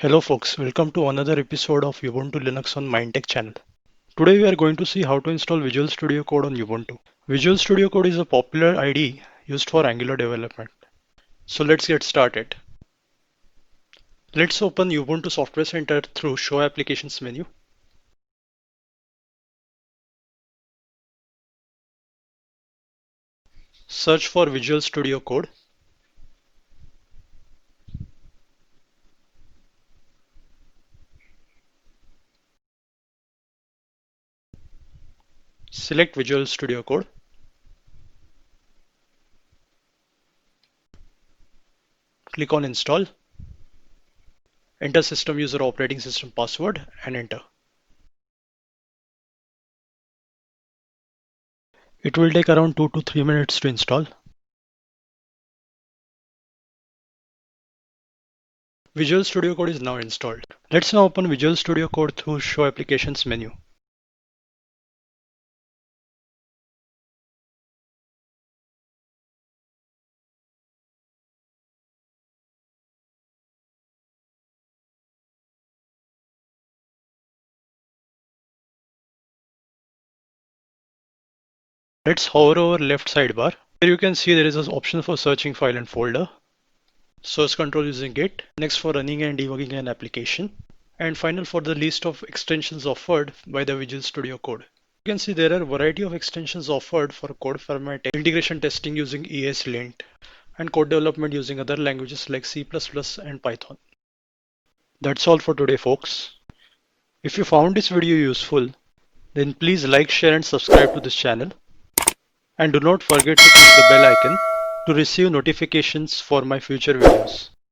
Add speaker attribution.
Speaker 1: Hello folks, welcome to another episode of Ubuntu Linux on Mindtech channel. Today we are going to see how to install Visual Studio Code on Ubuntu. Visual Studio Code is a popular IDE used for Angular development. So let's get started. Let's open Ubuntu Software Center through Show Applications menu. Search for Visual Studio Code. Select Visual Studio Code. Click on Install. Enter System User Operating System password and enter. It will take around 2 to 3 minutes to install. Visual Studio Code is now installed. Let's now open Visual Studio Code through Show Applications menu. Let's hover over left sidebar. Here you can see there is an option for searching file and folder, source control using Git, next for running and debugging an application, and final for the list of extensions offered by the Visual Studio Code. You can see there are a variety of extensions offered for code formatting, integration testing using ESLint, and code development using other languages like C++ and Python. That's all for today, folks. If you found this video useful, then please like, share and subscribe to this channel. And do not forget to click the bell icon to receive notifications for my future videos.